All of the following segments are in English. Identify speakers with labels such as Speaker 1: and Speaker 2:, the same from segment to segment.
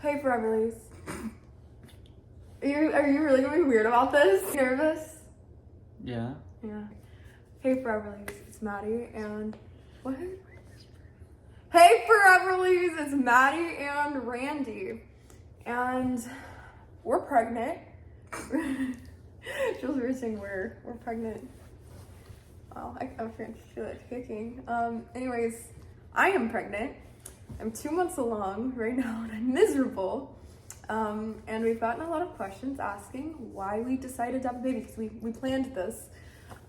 Speaker 1: Hey, Foreverlies. Are you really gonna be weird about this? Nervous?
Speaker 2: Yeah.
Speaker 1: Yeah. Hey, Foreverlies. It's Maddie and what? Hey, Foreverlies. It's Maddie and Randy, and we're pregnant. Feels weird saying we're pregnant. Oh, I feel it kicking. Anyways, I am pregnant. I'm 2 months along right now and I'm miserable. And we've gotten a lot of questions asking why we decided to have a baby, because we planned this.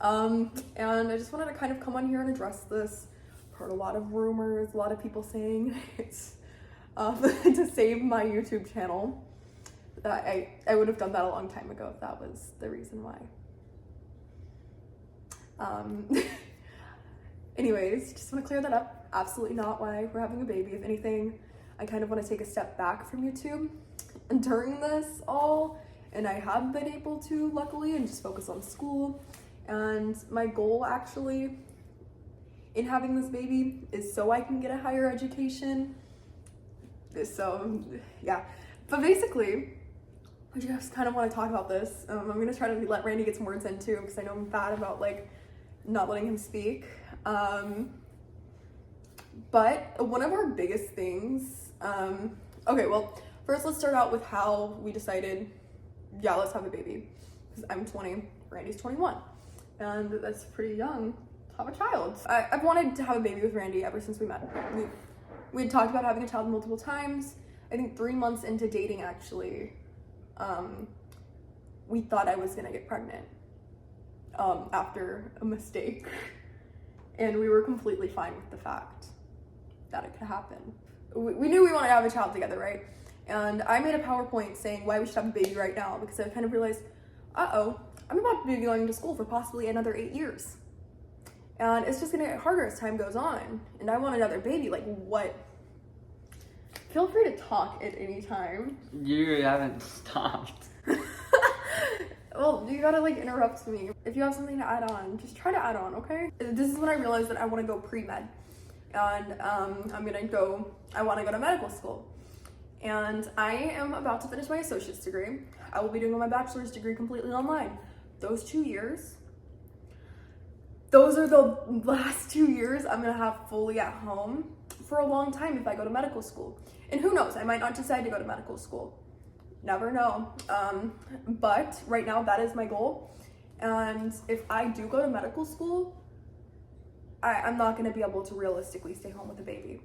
Speaker 1: And I just wanted to kind of come on here and address this. Heard a lot of rumors, a lot of people saying it's to save my YouTube channel. That I would have done that a long time ago if that was the reason why. Anyways, just want to clear that up. Absolutely not why we're having a baby. If anything, I kind of want to take a step back from YouTube and during this all, and I have been able to, luckily, and just focus on school. And my goal actually in having this baby is so I can get a higher education. So yeah, but basically I just kind of want to talk about this. I'm gonna try to let Randy get some words in too, because I know I'm bad about like not letting him speak. But one of our biggest things, okay, well, first let's start out with how we decided, yeah, let's have a baby. Because I'm 20, Randy's 21, and that's pretty young to have a child. I've wanted to have a baby with Randy ever since we met. We had talked about having a child multiple times. I think 3 months into dating, actually, we thought I was gonna get pregnant after a mistake. And we were completely fine with the fact that it could happen. We knew we wanted to have a child together, right? And I made a PowerPoint saying why we should have a baby right now, because I kind of realized, I'm about to be going to school for possibly another 8 years. And it's just gonna get harder as time goes on. And I want another baby, like what? Feel free to talk at any time.
Speaker 2: You haven't stopped.
Speaker 1: Well, you gotta like interrupt me. If you have something to add on, just try to add on, okay? This is when I realized that I wanna go pre-med. And I wanna go to medical school. And I am about to finish my associate's degree. I will be doing my bachelor's degree completely online. Those 2 years, those are the last 2 years I'm gonna have fully at home for a long time if I go to medical school. And who knows, I might not decide to go to medical school. Never know. But right now that is my goal. And if I do go to medical school, I'm not gonna be able to realistically stay home with a baby.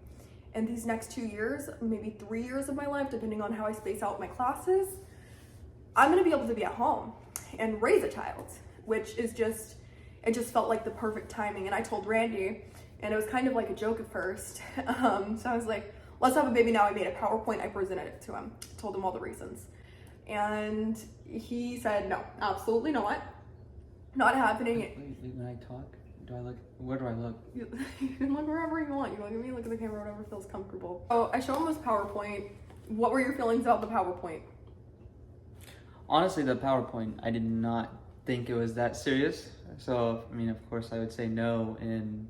Speaker 1: And these next 2 years, maybe 3 years of my life, depending on how I space out my classes, I'm gonna be able to be at home and raise a child, which is just, it just felt like the perfect timing. And I told Randy, and it was kind of like a joke at first. So I was like, let's have a baby now. I made a PowerPoint, I presented it to him, told him all the reasons. And he said, no, absolutely not. Not happening.
Speaker 2: Wait, when I talk, where do I look?
Speaker 1: You can look wherever you want. You look at me, look at the camera, whatever feels comfortable. So I show him this PowerPoint. What were your feelings about the PowerPoint?
Speaker 2: Honestly, the PowerPoint, I did not think it was that serious. So, I mean, of course, I would say no. And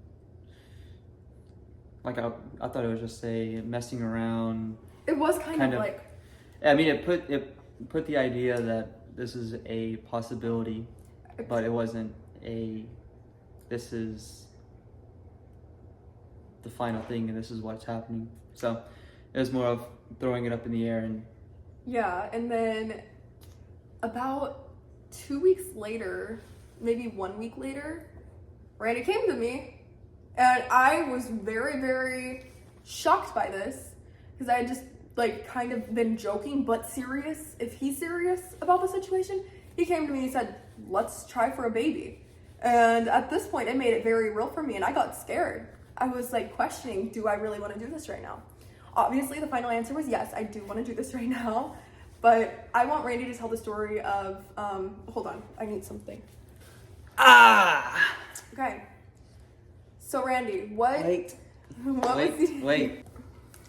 Speaker 2: like, I thought it was just messing around.
Speaker 1: It was kind of like.
Speaker 2: I mean, it put the idea that this is a possibility, but it wasn't this is the final thing and this is what's happening. So it was more of throwing it up in the air. And
Speaker 1: yeah, and then about 2 weeks later, maybe 1 week later, Randy came to me, and I was very, very shocked by this, because I had just like kind of been joking but serious. If he's serious about the situation, he came to me and he said, let's try for a baby. And at this point, it made it very real for me, and I got scared. I was like questioning, do I really want to do this right now? Obviously, the final answer was yes, I do want to do this right now. But I want Randy to tell the story of, hold on, I need something. Okay. So Randy,
Speaker 2: wait.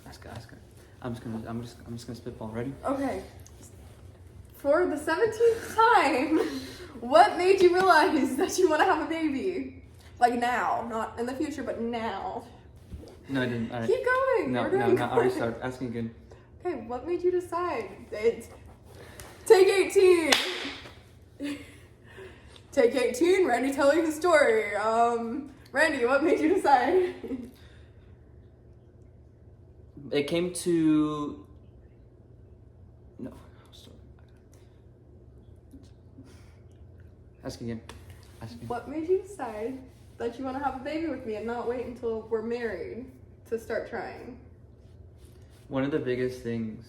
Speaker 2: Ask her. I'm just gonna spitball. Ready?
Speaker 1: Okay. For the 17th time, what made you realize that you want to have a baby? Like now, not in the future, but now.
Speaker 2: No, I didn't. All right.
Speaker 1: Keep going.
Speaker 2: No, I already started asking again.
Speaker 1: Okay, what made you decide? Take 18. Take 18, Randy telling the story. Randy, what made you decide?
Speaker 2: It came to... No. Sorry. Ask again.
Speaker 1: What made you decide that you want to have a baby with me and not wait until we're married to start trying?
Speaker 2: One of the biggest things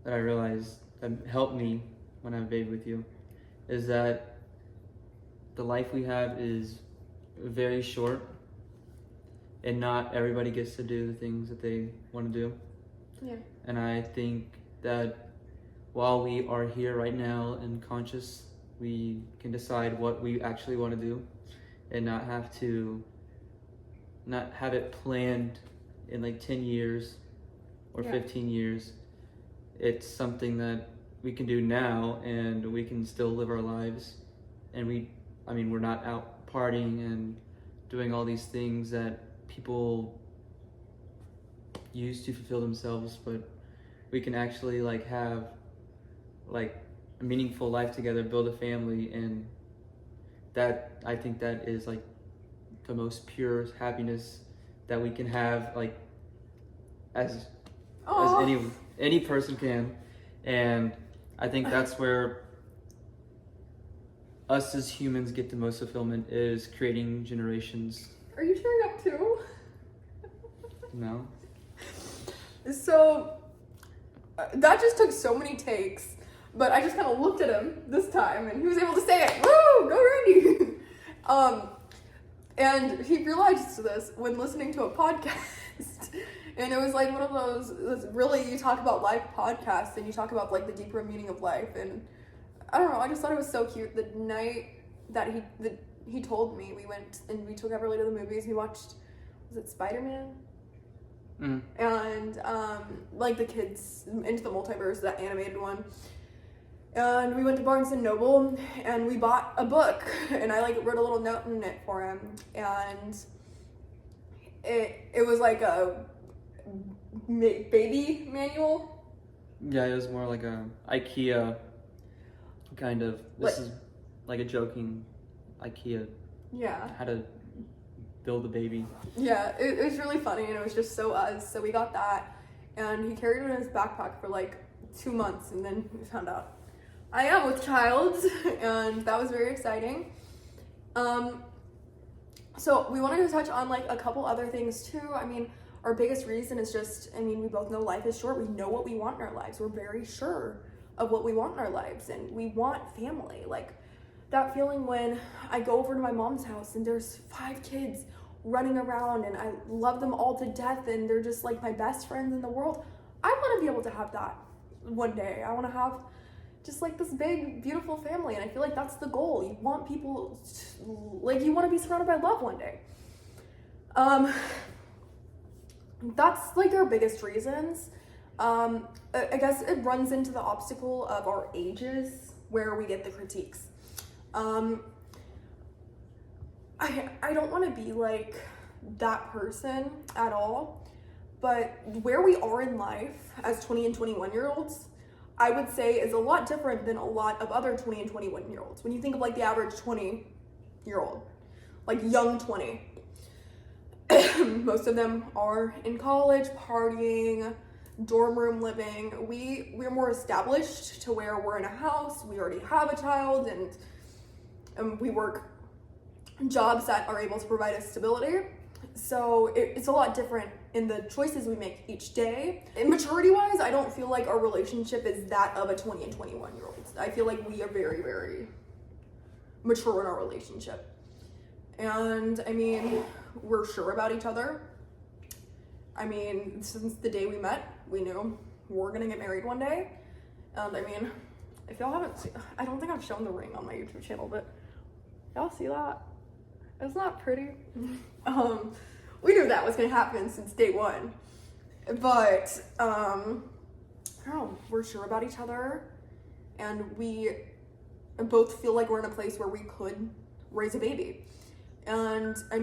Speaker 2: that I realized that helped me when I have a baby with you is that the life we have is very short, and not everybody gets to do the things that they want to do.
Speaker 1: Yeah. And
Speaker 2: I think that while we are here right now and conscious, we can decide what we actually want to do and not have it planned in like 10 years or 15 years. It's something that we can do now, and we can still live our lives. And we're not out partying and doing all these things that people use to fulfill themselves, but we can actually like have like a meaningful life together, build a family, and that, I think that is like the most pure happiness that we can have, like as any person can. And I think that's where us as humans get the most fulfillment, is creating generations.
Speaker 1: Are you tearing up too?
Speaker 2: No.
Speaker 1: So that just took so many takes, but I just kind of looked at him this time and he was able to say it. Woo! Go Randy! And he realized this when listening to a podcast. And it was like one of those, really, you talk about life podcasts and you talk about like the deeper meaning of life. And I don't know, I just thought it was so cute. The night that he told me, we went and we took Everly to the movies. We watched, was it Spider-Man?
Speaker 2: Mm.
Speaker 1: And like the kids into the multiverse, that animated one. And we went to Barnes and Noble and we bought a book, and I like wrote a little note in it for him, and it was like a baby manual.
Speaker 2: Yeah, it was more like a IKEA kind of. This is like a joking IKEA.
Speaker 1: Yeah.
Speaker 2: How to build a baby.
Speaker 1: Yeah, it was really funny, and it was just so us. So we got that, and he carried it in his backpack for like 2 months, and then we found out I am with child, and that was very exciting. So we wanted to touch on like a couple other things too. I mean, our biggest reason is just, we both know life is short. We know what we want in our lives. We're very sure of what we want in our lives, and we want family. Like that feeling when I go over to my mom's house and there's 5 kids running around and I love them all to death and they're just like my best friends in the world. I want to be able to have that one day. I want to have just like this big, beautiful family. And I feel like that's the goal. You want people, you want to be surrounded by love one day. That's like our biggest reasons. I guess it runs into the obstacle of our ages where we get the critiques. I don't want to be like that person at all, but where we are in life as 20 and 21-year-olds, I would say is a lot different than a lot of other 20 and 21-year-olds. When you think of like the average 20-year-old, like young 20, most of them are in college, partying, dorm room living. We're more established to where we're in a house, we already have a child, and we work jobs that are able to provide us stability. So it's a lot different in the choices we make each day. And maturity-wise, I don't feel like our relationship is that of a 20 and 21-year-old. I feel like we are very, very mature in our relationship. And we're sure about each other. Since the day we met, we knew we're gonna get married one day. And if y'all haven't seen, I don't think I've shown the ring on my YouTube channel, but y'all see that? It's not pretty. We knew that was gonna happen since day one. But I don't know, we're sure about each other, and we both feel like we're in a place where we could raise a baby. And I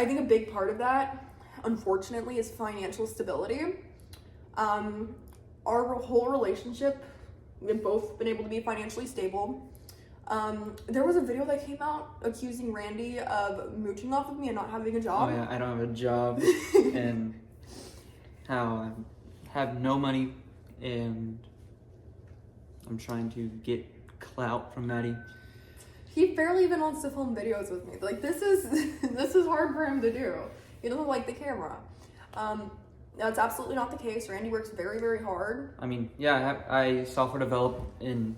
Speaker 1: think a big part of that, unfortunately, is financial stability. Our whole relationship, we've both been able to be financially stable. There was a video that came out accusing Randy of mooching off of me and not having a job.
Speaker 2: Oh yeah, I don't have a job and how I have no money and I'm trying to get clout from Maddie.
Speaker 1: He barely even wants to film videos with me. Like, this is hard for him to do. He doesn't like the camera. That's absolutely not the case. Randy works very, very hard.
Speaker 2: I mean, yeah, I software develop in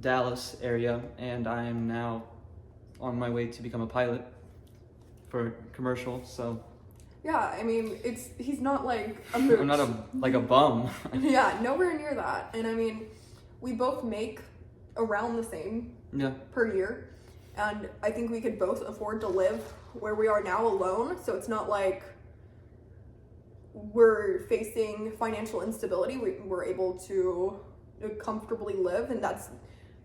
Speaker 2: Dallas area, and I am now on my way to become a pilot for commercial. So
Speaker 1: yeah, I mean, he's not like a mooch.
Speaker 2: I'm not a bum.
Speaker 1: Yeah, nowhere near that. And I mean, we both make around the same per year, and I think we could both afford to live where we are now alone. So it's not like we're facing financial instability. We're able to comfortably live, and that's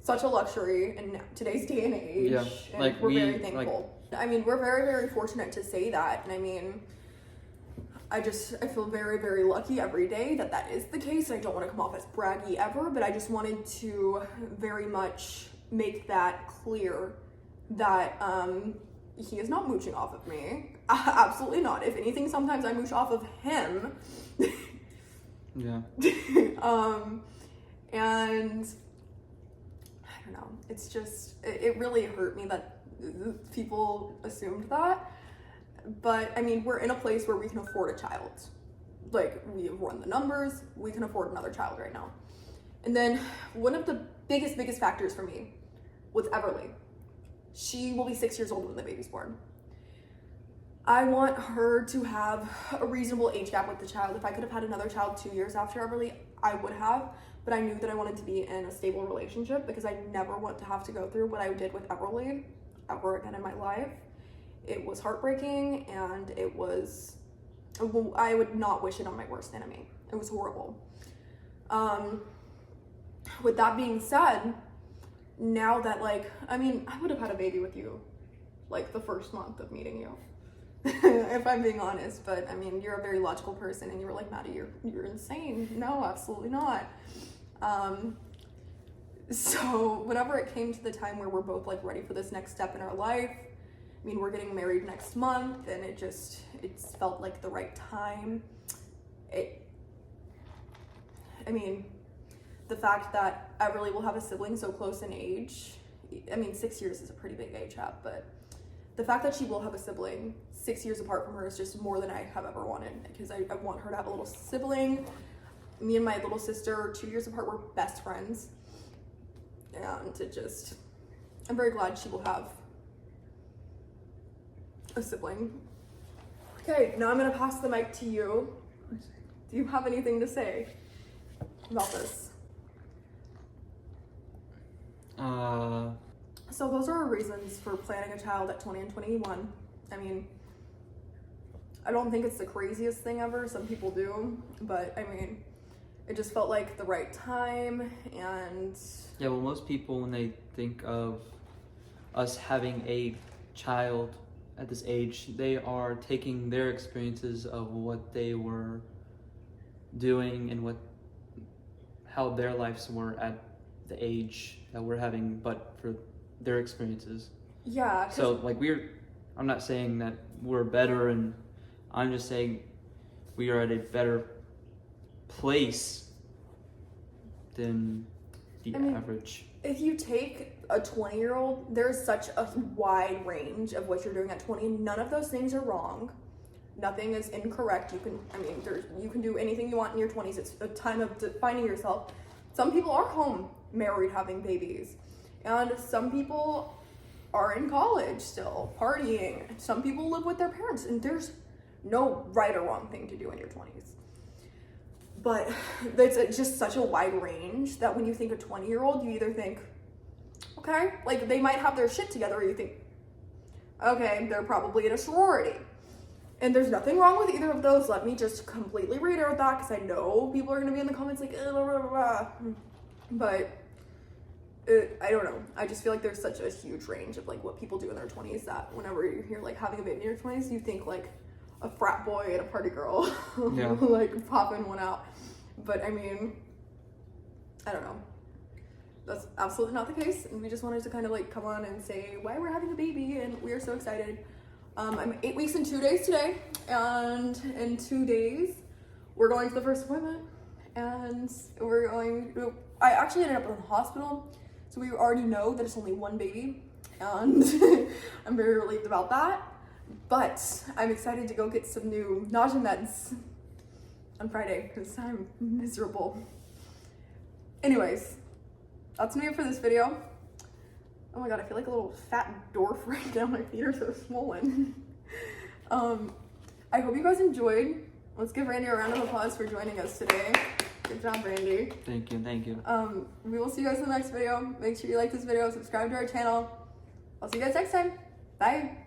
Speaker 1: such a luxury in today's day and age.
Speaker 2: Yeah,
Speaker 1: and
Speaker 2: like
Speaker 1: we're very thankful. I mean, we're very, very fortunate to say that. And I mean, I feel very, very lucky every day that is the case. I don't want to come off as braggy ever, but I just wanted to very much make that clear that he is not mooching off of me. Absolutely not. If anything, sometimes I mooch off of him.
Speaker 2: Yeah.
Speaker 1: And I don't know. It's just, it really hurt me that people assumed that. But I mean, we're in a place where we can afford a child. Like, we have run the numbers, we can afford another child right now. And then one of the biggest factors for me was Everly. She will be 6 years old when the baby's born. I want her to have a reasonable age gap with the child. If I could have had another child 2 years after Everly, I would have. But I knew that I wanted to be in a stable relationship because I never want to have to go through what I did with Everly ever again in my life. It was heartbreaking, and I would not wish it on my worst enemy. It was horrible. With that being said, now that, like, I mean, I would have had a baby with you, like, the first month of meeting you, if I'm being honest. But I mean, you're a very logical person, and you were like, Maddie, you're insane. No, absolutely not. So whenever it came to the time where we're both, like, ready for this next step in our life, I mean, we're getting married next month, and it felt like the right time. I mean, the fact that Everly will have a sibling so close in age, I mean, 6 years is a pretty big age gap, but the fact that she will have a sibling 6 years apart from her is just more than I have ever wanted, because I want her to have a little sibling. Me and my little sister, 2 years apart, we're best friends. And I'm very glad she will have a sibling. Okay, now I'm gonna pass the mic to you. Do you have anything to say about this? So those are our reasons for planning a child at 20 and 21. I mean, I don't think it's the craziest thing ever. Some people do, but I mean, it just felt like the right time. And
Speaker 2: yeah, well, most people, when they think of us having a child at this age, they are taking their experiences of what they were doing and how their lives were at the age that we're having, but for their experiences.
Speaker 1: Yeah.
Speaker 2: So like I'm not saying that we're better, and I'm just saying we are at a better place than the average.
Speaker 1: If you take a 20-year-old, there's such a wide range of what you're doing at 20. None of those things are wrong. Nothing is incorrect. You can do anything you want in your 20s. It's a time of defining yourself. Some people are home, married, having babies. And some people are in college still, partying. Some people live with their parents, and there's no right or wrong thing to do in your 20s. But it's just such a wide range that when you think a 20-year-old, you either think, okay, like they might have their shit together, or you think, okay, they're probably in a sorority. And there's nothing wrong with either of those. Let me just completely reiterate that, because I know people are going to be in the comments like, blah, blah, blah. But I don't know. I just feel like there's such a huge range of like what people do in their 20s that whenever you hear like having a baby in your 20s, you think like, a frat boy and a party girl,
Speaker 2: Yeah.
Speaker 1: like popping one out. But I mean, I don't know. That's absolutely not the case, and we just wanted to kind of like come on and say why we're having a baby, and we are so excited. I'm 8 weeks and 2 days today, and in 2 days we're going to the first appointment, and I actually ended up in the hospital, so we already know that it's only one baby, and I'm very relieved about that. But I'm excited to go get some new nausea meds on Friday because I'm miserable. Anyways, that's me for this video. Oh my god, I feel like a little fat dwarf right now. My feet are so swollen. I hope you guys enjoyed. Let's give Randy a round of applause for joining us today. Good job, Randy.
Speaker 2: Thank you.
Speaker 1: We will see you guys in the next video. Make sure you like this video, subscribe to our channel. I'll see you guys next time. Bye.